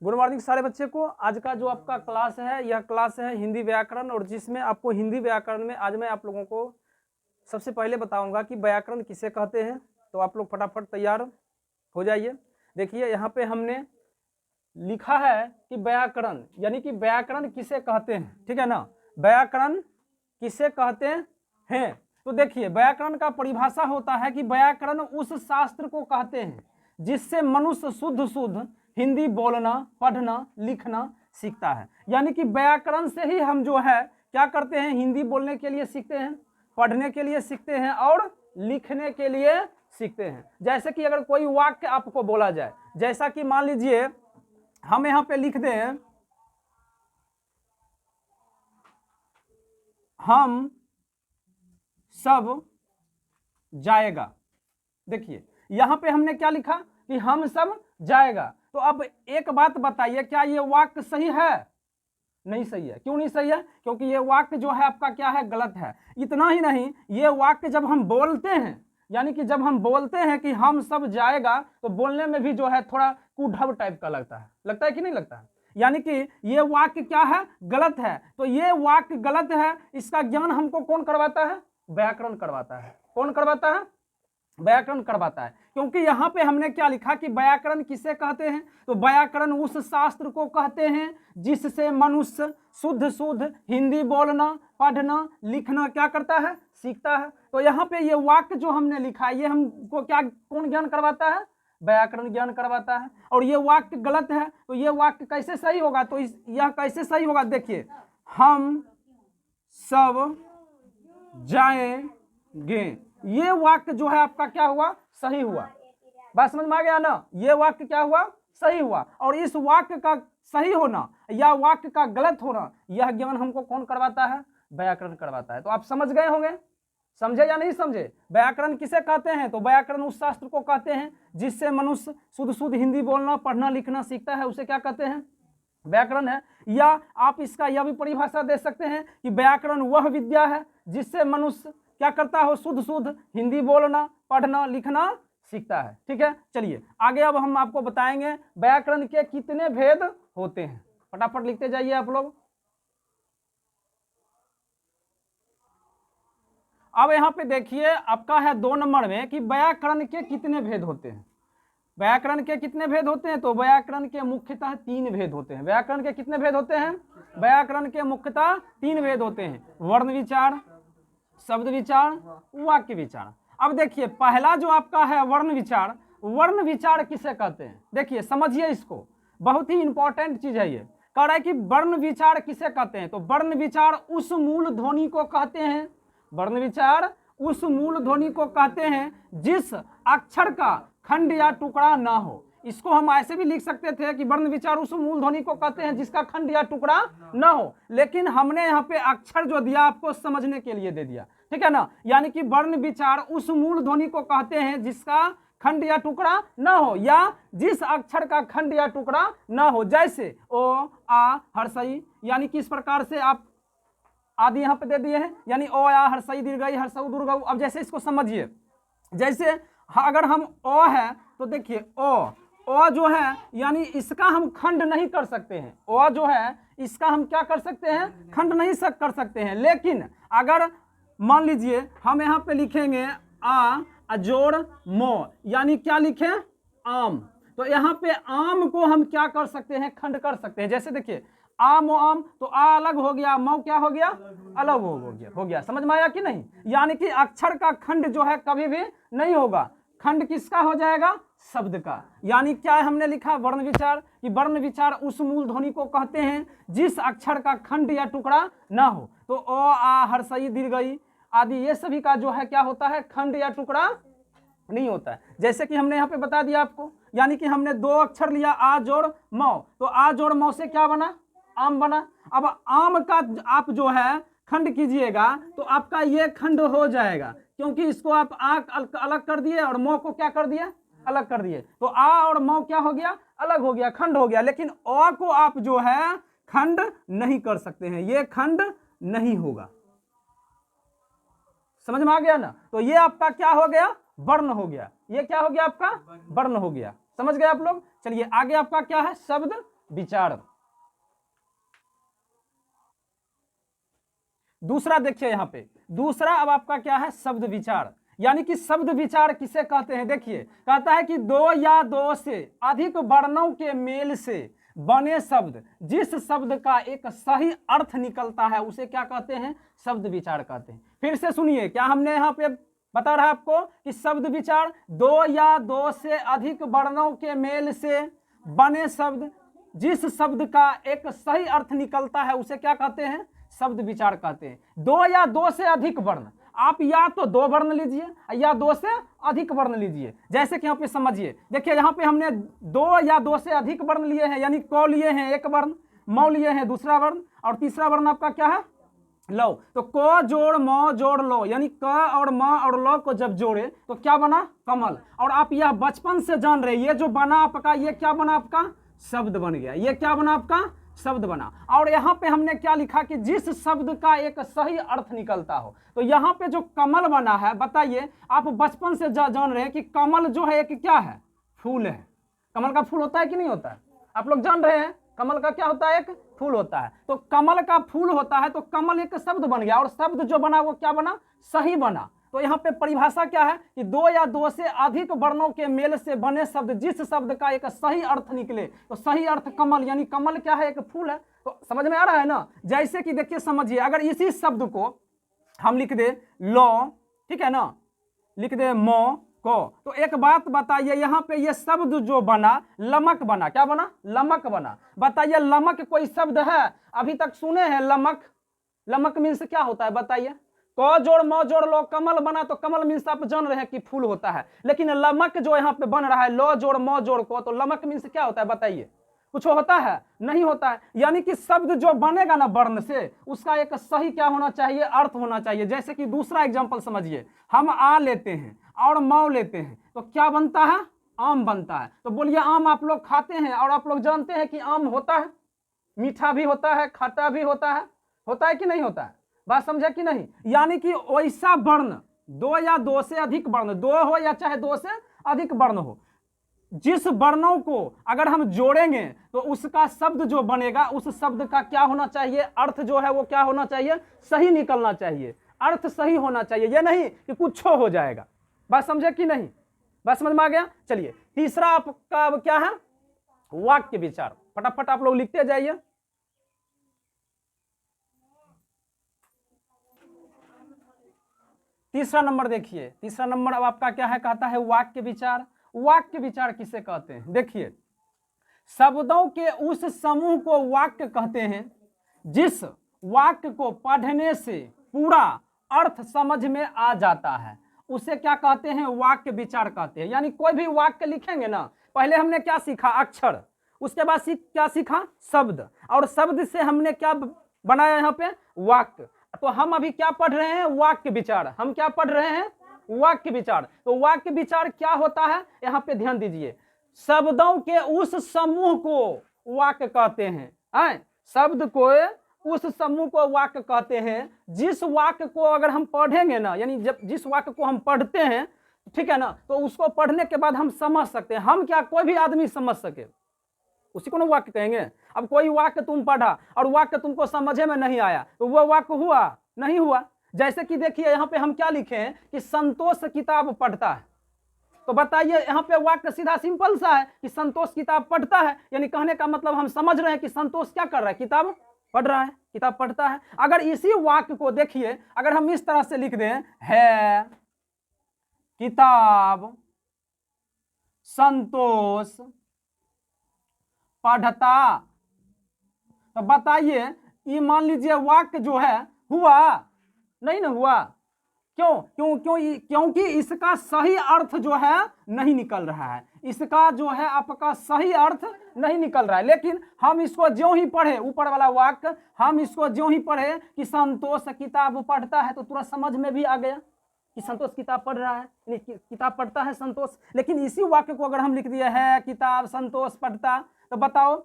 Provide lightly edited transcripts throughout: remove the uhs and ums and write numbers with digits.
Good morning सारे बच्चे को। आज का जो आपका क्लास है यह क्लास है हिंदी व्याकरण, और जिसमें आपको हिंदी व्याकरण में आज मैं आप लोगों को सबसे पहले बताऊंगा कि व्याकरण किसे कहते हैं। तो आप लोग फटाफट तैयार हो जाइए। देखिए यहाँ पे हमने लिखा है कि व्याकरण यानी कि व्याकरण किसे कहते हैं, ठीक है ना। व्याकरण किसे कहते हैं, तो देखिए व्याकरण का परिभाषा होता है कि व्याकरण उस शास्त्र को कहते हैं जिससे मनुष्य शुद्ध शुद्ध हिंदी बोलना, पढ़ना, लिखना सीखता है। यानी कि व्याकरण से ही हम जो है क्या करते हैं, हिंदी बोलने के लिए सीखते हैं, पढ़ने के लिए सीखते हैं और लिखने के लिए सीखते हैं। जैसे कि अगर कोई वाक्य आपको बोला जाए, जैसा कि मान लीजिए हम यहाँ पे लिख दें, हम सब जाएगा। देखिए यहां पे हमने क्या लिखा कि हम सब जाएगा। तो अब एक बात बताइए, क्या ये वाक्य सही है? नहीं सही है। क्यों नहीं सही है? क्योंकि ये वाक्य जो है आपका क्या है, गलत है। इतना ही नहीं, ये वाक्य जब हम बोलते हैं, यानी कि जब हम बोलते हैं कि हम सब जाएगा, तो बोलने में भी जो है थोड़ा कुढ़ब टाइप का लगता है कि नहीं लगता है। यानी कि ये वाक्य क्या है, गलत है। तो ये वाक्य गलत है, इसका ज्ञान हमको कौन करवाता है? व्याकरण करवाता है। कौन करवाता है? व्याकरण करवाता है। क्योंकि यहाँ पे हमने क्या लिखा कि व्याकरण किसे कहते हैं, तो व्याकरण उस शास्त्र को कहते हैं जिससे मनुष्य शुद्ध शुद्ध हिंदी बोलना, पढ़ना, लिखना क्या करता है, सीखता है। तो यहाँ पे ये वाक्य जो हमने लिखा है, ये हमको क्या कौन ज्ञान करवाता है? व्याकरण ज्ञान करवाता है। और ये वाक्य गलत है, तो ये वाक्य कैसे सही होगा? तो यह कैसे सही होगा? देखिए, हम सब जाएंगे, ये वाक्य जो है आपका क्या हुआ, सही हुआ। बात समझ में आ गया ना। ये वाक्य क्या हुआ, सही हुआ। और इस वाक्य का सही होना या वाक्य का गलत होना, यह ज्ञान हमको कौन करवाता है? व्याकरण करवाता है। तो आप समझ गए होंगे, समझे या नहीं समझे? व्याकरण किसे कहते हैं? तो व्याकरण उस शास्त्र को कहते हैं जिससे मनुष्य शुद्ध शुद्ध हिंदी बोलना, पढ़ना, लिखना सीखता है, उसे क्या कहते हैं? व्याकरण है। या आप इसका यह भी परिभाषा दे सकते हैं कि व्याकरण वह विद्या है जिससे मनुष्य क्या करता हो, शुद्ध शुद्ध हिंदी बोलना, पढ़ना, लिखना सीखता है। ठीक है, चलिए आगे अब हम आपको बताएंगे व्याकरण के कितने भेद होते हैं। फटाफट लिखते जाइए आप लोग। अब यहाँ पे देखिए आपका है 2 नंबर में कि व्याकरण के कितने भेद होते हैं। व्याकरण के कितने भेद होते हैं? तो व्याकरण के मुख्यतः 3 भेद होते हैं। व्याकरण के कितने भेद होते हैं? व्याकरण के मुख्यतः 3 भेद होते हैं, वर्ण विचार, शब्द विचार, वाक्य विचार। अब देखिए पहला जो आपका है वर्ण विचार, वर्ण विचार किसे कहते हैं? देखिए समझिए इसको, बहुत ही इंपॉर्टेंट चीज है ये। कह रहा है कि वर्ण विचार किसे कहते हैं? तो वर्ण विचार उस मूल ध्वनि को कहते हैं, वर्ण विचार उस मूल ध्वनि को कहते हैं जिस अक्षर का खंड या टुकड़ा ना हो। इसको हम ऐसे भी लिख सकते थे कि वर्ण विचार उस मूल ध्वनि को कहते हैं जिसका खंड या टुकड़ा ना हो, लेकिन हमने यहाँ पे अक्षर जो दिया आपको समझने के लिए दे दिया, ठीक है ना। यानी कि वर्ण विचार उस मूल ध्वनि को कहते हैं जिसका खंड या टुकड़ा ना हो, या जिस अक्षर का खंड या टुकड़ा ना हो। जैसे ओ, आ, हर्षई, यानी कि इस प्रकार से आप आदि यहाँ पे दे दिए हैं, यानी ओ, आ, हर्षई, दीर्घई, हर्षऊ, दुर्गऊ। अब जैसे इसको समझिए, जैसे अगर हम ओ है तो देखिए ओ जो है यानी इसका हम खंड नहीं कर सकते हैं। ओ जो है इसका हम क्या कर सकते हैं, खंड नहीं कर सकते हैं। लेकिन अगर मान लीजिए हम यहाँ पे लिखेंगे आ जोड़ मो, यानी क्या लिखें, आम, तो यहाँ पे आम को हम क्या कर सकते हैं, खंड कर सकते हैं। जैसे देखिए आम ओ आम, तो आ अलग हो गया, मौ क्या हो गया, अलग हो गया। समझ में आया कि नहीं? यानी कि अक्षर का खंड जो है कभी भी नहीं होगा। खंड किसका हो जाएगा, शब्द का। यानी क्या हमने लिखा वर्ण विचार, कि वर्ण विचार उस मूल ध्वनि को कहते हैं जिस अक्षर का खंड या टुकड़ा ना हो। तो ओ, आ, हर्षई, दीर्घई आदि ये सभी का जो है क्या होता है, खंड या टुकड़ा नहीं होता है। जैसे कि हमने यहाँ पे बता दिया आपको, यानी कि हमने 2 अक्षर लिया आ जोड़ मौ, तो आ जोड़ मौ से क्या बना, आम बना। अब आम का आप जो है खंड कीजिएगा तो आपका ये खंड हो जाएगा, क्योंकि इसको आप आंख अलग कर दिए और मौ को क्या कर दिया, अलग कर दिए। तो आ और मौ क्या हो गया, अलग हो गया, खंड हो गया। लेकिन अ को आप जो है खंड नहीं कर सकते हैं, ये खंड नहीं होगा। समझ में आ गया ना। तो ये आपका क्या हो गया, वर्ण हो गया। ये क्या हो गया, आपका वर्ण हो गया। समझ गए आप लोग। चलिए आगे आपका क्या है, शब्द विचार। दूसरा देखिए यहां पे, दूसरा अब आपका क्या है, शब्द विचार। यानी कि शब्द विचार किसे कहते हैं, देखिए कहता है कि दो या दो से अधिक वर्णों के मेल से बने शब्द, जिस शब्द का एक सही अर्थ निकलता है उसे क्या कहते हैं, शब्द विचार कहते हैं। फिर से सुनिए, क्या हमने यहाँ पे बता रहा है आपको कि शब्द विचार, दो या दो से अधिक वर्णों के मेल से बने शब्द, जिस शब्द का एक सही अर्थ निकलता है उसे क्या कहते हैं, शब्द विचार कहते हैं। दो या दो से अधिक वर्ण, आप या तो दो वर्ण लीजिए या दो से अधिक वर्ण लीजिए। जैसे कि यहाँ पे समझिए, देखिए यहाँ पे हमने दो या दो से अधिक वर्ण लिए हैं, यानी क लिए हैं एक वर्ण, मौ लिए हैं दूसरा वर्ण, और तीसरा वर्ण आपका क्या है, लो। तो क जोड़ म जोड़ लो, यानी क और म और ल को जब जोड़े तो क्या बना, कमल। और आप यह बचपन से जान रहे, ये जो बना आपका, ये क्या बना आपका, शब्द बन गया। ये क्या बना आपका, शब्द बना। और यहाँ पे हमने क्या लिखा कि जिस शब्द का एक सही अर्थ निकलता हो, तो यहाँ पे जो कमल बना है, बताइए आप बचपन से जान रहे हैं कि कमल जो है एक क्या है, फूल है। कमल का फूल होता है कि नहीं होता है, आप लोग जान रहे हैं कमल का क्या होता है, एक फूल होता है। तो कमल का फूल होता है, तो कमल एक शब्द बन गया, और शब्द जो बना वो क्या बना, सही बना। तो यहाँ पे परिभाषा क्या है कि दो या दो से अधिक वर्णों के मेल से बने शब्द, जिस शब्द का एक सही अर्थ निकले, तो सही अर्थ कमल, यानी कमल क्या है, एक फूल है। तो समझ में आ रहा है ना। जैसे कि देखिए समझिए, अगर इसी शब्द को हम लिख दे लो, ठीक है ना, लिख दे मो को, तो एक बात बताइए, यहाँ पे ये शब्द जो बना, लमक बना, क्या बना, लमक बना। बताइए लमक कोई शब्द है, अभी तक सुने हैं लमक? लमक मीन्स क्या होता है बताइए, क जोड़ म जोड़ लो कमल बना, तो कमल मीन्स आप जान रहे हैं कि फूल होता है। लेकिन लमक जो यहाँ पे बन रहा है, लो जोड़ म जोड़ को, तो लमक मीन्स क्या होता है बताइए, कुछ होता है, नहीं होता है। यानी कि शब्द जो बनेगा ना वर्ण से, उसका एक सही क्या होना चाहिए, अर्थ होना चाहिए। जैसे कि दूसरा एग्जांपल समझिए, हम आ लेते हैं और मौ लेते हैं, तो क्या बनता है, आम बनता है। तो बोलिए आम आप लोग खाते हैं, और आप लोग जानते हैं कि आम होता है, मीठा भी होता है, खट्टा भी होता है कि नहीं होता है, बात समझे कि नहीं। यानी कि वैसा वर्ण, दो या दो से अधिक वर्ण, दो हो या चाहे दो से अधिक वर्ण हो, जिस वर्णों को अगर हम जोड़ेंगे तो उसका शब्द जो बनेगा, उस शब्द का क्या होना चाहिए, अर्थ जो है वो क्या होना चाहिए, सही निकलना चाहिए, अर्थ सही होना चाहिए। ये नहीं कि कुछ हो जाएगा। बात समझे कि नहीं, बात समझ में आ गया। चलिए तीसरा आपका क्या है, वाक्य विचार। फटाफट आप लोग लिखते जाइए। तीसरा नंबर देखिए, तीसरा नंबर अब आपका क्या है, कहता है वाक्य विचार। वाक्य विचार किसे कहते हैं, देखिए शब्दों के उस समूह को वाक्य कहते हैं, जिस वाक्य को पढ़ने से पूरा अर्थ समझ में आ जाता है, उसे क्या कहते हैं, वाक्य विचार कहते हैं। यानी कोई भी वाक्य लिखेंगे ना, पहले हमने क्या सीखा, अक्षर, उसके बाद क्या सीखा, शब्द, और शब्द से हमने क्या बनाया यहाँ पे, वाक्य। तो हम अभी क्या पढ़ रहे हैं, वाक्य विचार। हम क्या पढ़ रहे हैं, वाक्य विचार। तो वाक्य विचार क्या होता है, यहाँ पे ध्यान दीजिए, शब्दों के उस समूह को वाक्य कहते हैं। शब्द को उस समूह को वाक्य कहते हैं, जिस वाक्य को अगर हम पढ़ेंगे ना, यानी जब जिस वाक्य को हम पढ़ते हैं, ठीक है ना, तो उसको पढ़ने के बाद हम समझ सकते हैं। हम क्या, कोई भी आदमी समझ सके, उसी को ना वाक्य कहेंगे। अब कोई वाक्य तुम पढ़ा और वाक्य तुमको समझे में नहीं आया, तो वो वाक्य हुआ, नहीं हुआ। जैसे कि देखिए यहाँ पे हम क्या लिखे हैं कि संतोष किताब पढ़ता है, तो बताइए यहाँ पे वाक्य सीधा सिंपल सा है कि संतोष किताब पढ़ता है, यानी कहने का मतलब हम समझ रहे हैं कि संतोष क्या कर रहा है, किताब पढ़ रहा है, किताब पढ़ता है। अगर इसी वाक्य को देखिए, अगर हम इस तरह से लिख दें, है किताब संतोष पढ़ता, तो बताइए ये मान लीजिए वाक्य जो है हुआ, नहीं ना हुआ। क्योंकि इसका सही अर्थ जो है नहीं निकल रहा है, इसका जो है आपका सही अर्थ नहीं निकल रहा है। लेकिन हम इसको ज्यों ही पढ़े, ऊपर वाला वाक्य हम इसको ज्यों ही पढ़े कि संतोष किताब पढ़ता है, तो तुरंत समझ में भी आ गया कि संतोष किताब पढ़ रहा है, किताब पढ़ता है संतोष। लेकिन इसी वाक्य को अगर हम लिख दिए है किताब संतोष पढ़ता, तो बताओ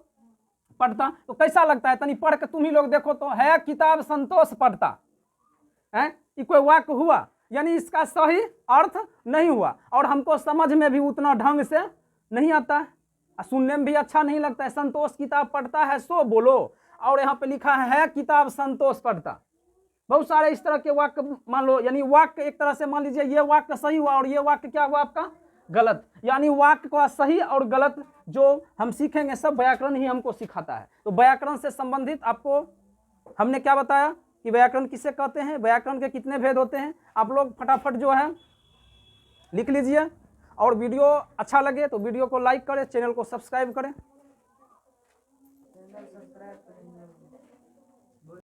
पढ़ता तो कैसा लगता है, तनी पढ़ के तुम ही लोग देखो तो, है किताब संतोष पढ़ता है, ये कोई वाक्य हुआ? यानी इसका सही अर्थ नहीं हुआ, और हमको समझ में भी उतना ढंग से नहीं आता है, सुनने में भी अच्छा नहीं लगता है। संतोष किताब पढ़ता है सो बोलो, और यहाँ पे लिखा है किताब संतोष पढ़ता। बहुत सारे इस तरह के वाक्य मान लो, यानी वाक्य एक तरह से मान लीजिए ये वाक्य सही हुआ और ये वाक्य क्या हुआ आपका गलत, यानी वाक्य का सही और गलत जो हम सीखेंगे सब व्याकरण ही हमको सिखाता है। तो व्याकरण से संबंधित आपको हमने क्या बताया कि व्याकरण किसे कहते हैं, व्याकरण के कितने भेद होते हैं। आप लोग फटाफट जो है लिख लीजिए, और वीडियो अच्छा लगे तो वीडियो को लाइक करें, चैनल को सब्सक्राइब करें।